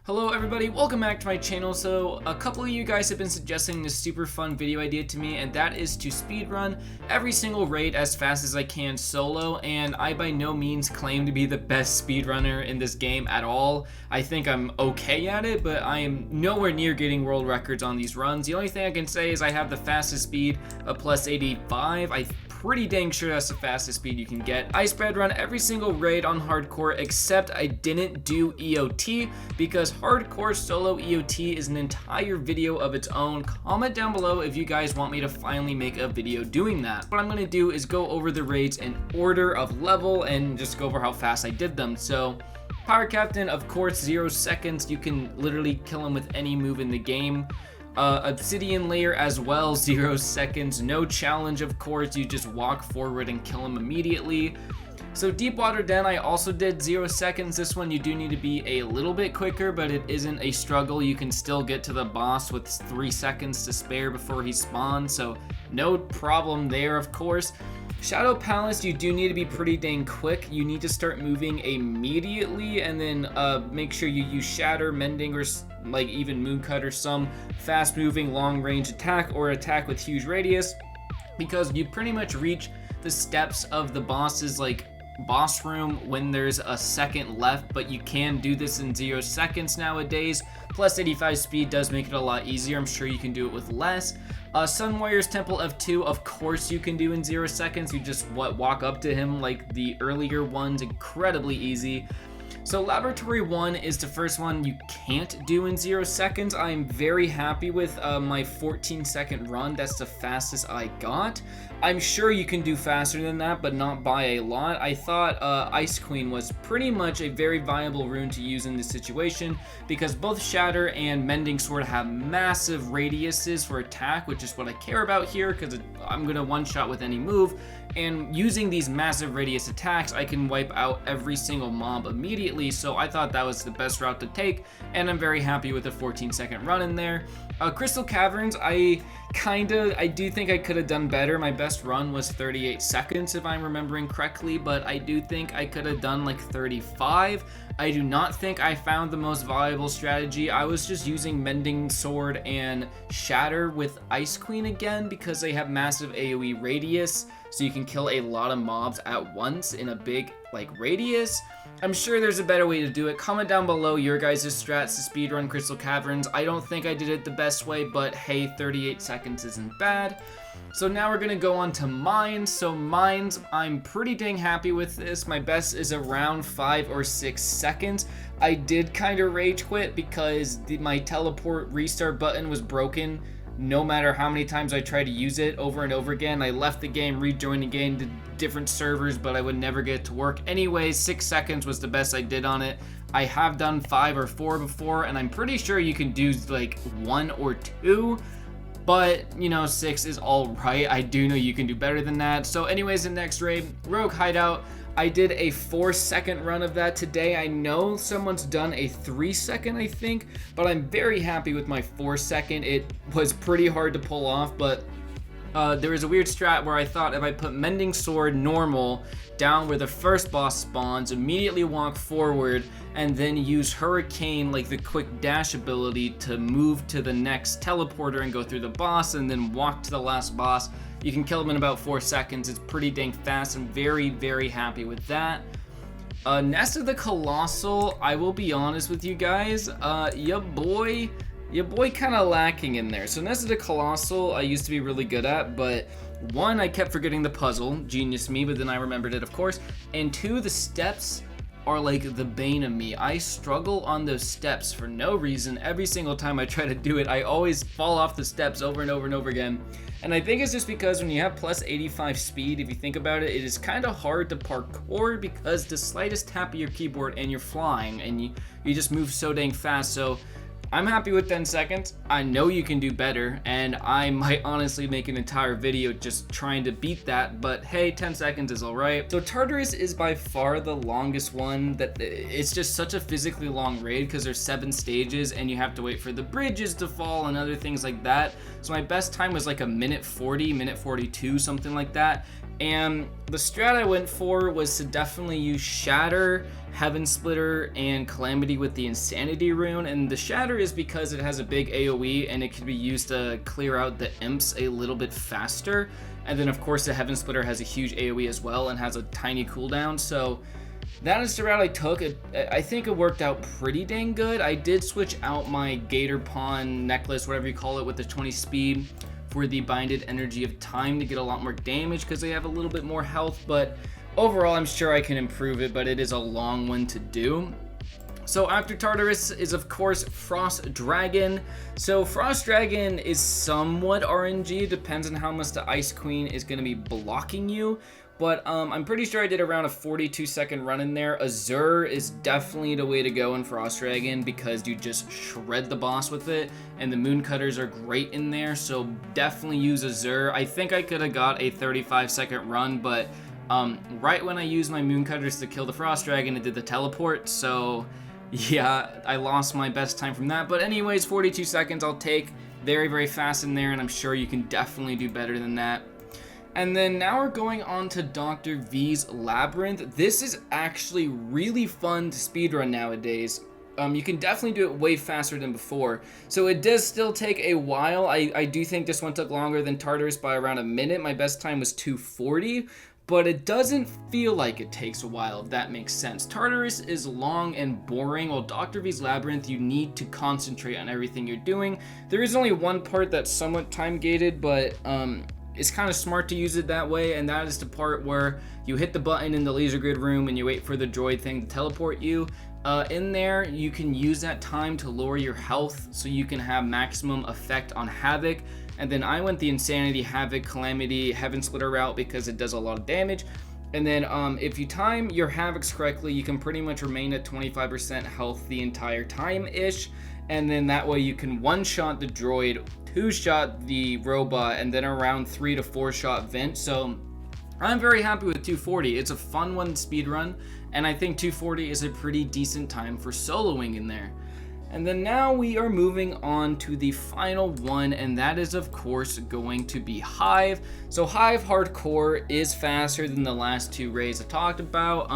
Hello everybody, welcome back to my channel. So a couple of you guys have been suggesting this super fun video idea to me, and that is to speedrun every single raid as fast as I can solo. And I by no means claim to be the best speedrunner in this game at all. I think I'm okay at it, but I am nowhere near getting world records on these runs. The only thing I can say is I have the fastest speed of plus 85. I'm pretty dang sure that's the fastest speed you can get. I spread run every single raid on hardcore, except I didn't do EOT because hardcore solo EOT is an entire video of its own. Comment down below if you guys want me to finally make a video doing that. What I'm gonna do is go over the raids in order of level and just go over how fast I did them. So Power Captain, of course, 0 seconds. You can literally kill him with any move in the game. Obsidian layer as well, 0 seconds. No challenge, of course. You just walk forward and kill him immediately. So deep water den, I also did 0 seconds. This one you do need to be a little bit quicker, but it isn't a struggle. You can still get to the boss with 3 seconds to spare before he spawns, so no problem there, of course. Shadow Palace, you do need to be pretty dang quick. You need to start moving immediately, and then make sure you use Shatter, Mending, or like even Mooncut or some fast moving long range attack or attack with huge radius, because you pretty much reach the steps of the boss's like boss room when there's a second left, but you can do this in 0 seconds nowadays. Plus 85 speed does make it a lot easier. I'm sure you can do it with less. Sun Warrior's Temple of 2, of course you can do in 0 seconds. You just walk up to him like the earlier ones, incredibly easy. So Laboratory 1 is the first one you can't do in 0 seconds. I'm very happy with my 14-second run. That's the fastest I got. I'm sure you can do faster than that, but not by a lot. I thought Ice Queen was pretty much a very viable rune to use in this situation because both Shatter and Mending Sword have massive radiuses for attack, which is what I care about here because I'm going to one-shot with any move. And using these massive radius attacks, I can wipe out every single mob immediately, so I thought that was the best route to take, and I'm very happy with the 14-second run in there. Crystal Caverns, I do think I could have done better. My best run was 38 seconds if I'm remembering correctly, but I do think I could have done like 35. I do not think I found the most viable strategy. I was just using Mending Sword and Shatter with Ice Queen again because they have massive AoE radius, so you can kill a lot of mobs at once in a big like radius. I'm sure there's a better way to do it. Comment down below your guys' strats to speedrun Crystal Caverns. I don't think I did it the best way, but hey, 38 seconds isn't bad. So now we're gonna go on to Mines. So Mines, I'm pretty dang happy with this. My best is around 5 or 6 seconds. I did kind of rage quit because my teleport restart button was broken. No matter how many times I tried to use it over and over again, I left the game, rejoined the game to different servers, but I would never get it to work. Anyways, 6 seconds was the best I did on it. I have done 5 or 4 before, and I'm pretty sure you can do like 1 or 2, but you know, 6 is all right. I do know you can do better than that. So anyways, the next raid, Rogue Hideout. I did a 4-second run of that today. I know someone's done a 3-second, I think, but I'm very happy with my 4-second. It was pretty hard to pull off, but there was a weird strat where I thought if I put Mending Sword normal down where the first boss spawns, immediately walk forward, and then use Hurricane, like the quick dash ability, to move to the next teleporter and go through the boss, and then walk to the last boss. You can kill him in about 4 seconds. It's pretty dang fast. I'm very, very happy with that. Nessa the Colossal, I will be honest with you guys, your boy kind of lacking in there. So Nessa the Colossal I used to be really good at, but 1, I kept forgetting the puzzle, genius me, but then I remembered it, of course, and 2, the steps are like the bane of me. I struggle on those steps for no reason. Every single time I try to do it, I always fall off the steps over and over and over again. And I think it's just because when you have plus 85 speed, if you think about it, it is kind of hard to parkour because the slightest tap of your keyboard and you're flying, and you just move so dang fast. So I'm happy with 10 seconds. I know you can do better, and I might honestly make an entire video just trying to beat that, but hey, 10 seconds is alright. So Tartarus is by far the longest one. That it's just such a physically long raid because there's 7 stages and you have to wait for the bridges to fall and other things like that. So my best time was like a minute 40, minute 42, something like that. And the strat I went for was to definitely use Shatter, Heaven Splitter, and Calamity with the Insanity rune. And the Shatter is because it has a big AoE and it can be used to clear out the imps a little bit faster. And then of course the Heaven Splitter has a huge AoE as well and has a tiny cooldown. So that is the route I took. I think it worked out pretty dang good. I did switch out my Gator Pawn necklace, whatever you call it, with the 20 speed for the Binded Energy of Time to get a lot more damage because they have a little bit more health, but overall I'm sure I can improve it, but it is a long one to do. So after Tartarus is of course Frost Dragon. So Frost Dragon is somewhat RNG, depends on how much the Ice Queen is going to be blocking you. But I'm pretty sure I did around a 42-second run in there. Azure is definitely the way to go in Frost Dragon because you just shred the boss with it. And the Moon Cutters are great in there, so definitely use Azure. I think I could have got a 35-second run, but right when I used my Moon Cutters to kill the Frost Dragon, it did the teleport. So yeah, I lost my best time from that. But anyways, 42 seconds I'll take. Very, very fast in there, and I'm sure you can definitely do better than that. And then now we're going on to Dr. V's Labyrinth. This is actually really fun to speedrun nowadays. You can definitely do it way faster than before. So it does still take a while. I do think this one took longer than Tartarus by around a minute. My best time was 2:40, but it doesn't feel like it takes a while, if that makes sense. Tartarus is long and boring, while Dr. V's Labyrinth, you need to concentrate on everything you're doing. There is only one part that's somewhat time-gated, but it's kind of smart to use it that way, and that is the part where you hit the button in the laser grid room and you wait for the droid thing to teleport you. In there, you can use that time to lower your health so you can have maximum effect on Havoc. And then I went the Insanity, Havoc, Calamity, Heaven Splitter route because it does a lot of damage. And then if you time your Havocs correctly, you can pretty much remain at 25% health the entire time-ish. And then that way you can one-shot the droid, two-shot the robot, and then around 3 to 4 shot Vent. So I'm very happy with 240. It's a fun one to speedrun, and I think 240 is a pretty decent time for soloing in there. And then now we are moving on to the final one, and that is of course going to be Hive. So Hive Hardcore is faster than the last two raids I talked about.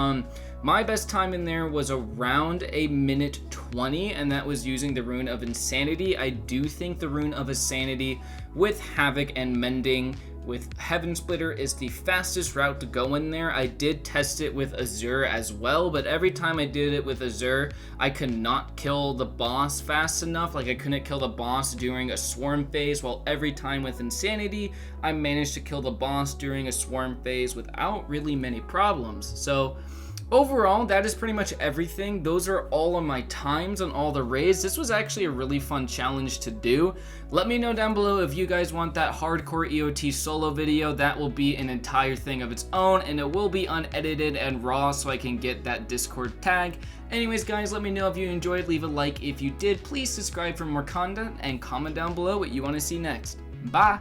My best time in there was around 1:20, and that was using the Rune of Insanity. I do think the Rune of Insanity with Havoc and Mending with Heaven Splitter is the fastest route to go in there. I did test it with Azure as well, but every time I did it with Azure, I could not kill the boss fast enough. Like I couldn't kill the boss during a swarm phase, while every time with Insanity, I managed to kill the boss during a swarm phase without really many problems. So overall, that is pretty much everything. Those are all of my times on all the raids. This was actually a really fun challenge to do. Let me know down below if you guys want that hardcore EOT solo video. That will be an entire thing of its own, and it will be unedited and raw so I can get that Discord tag. Anyways guys, let me know if you enjoyed. Leave a like if you did. Please subscribe for more content and comment down below what you want to see next. Bye!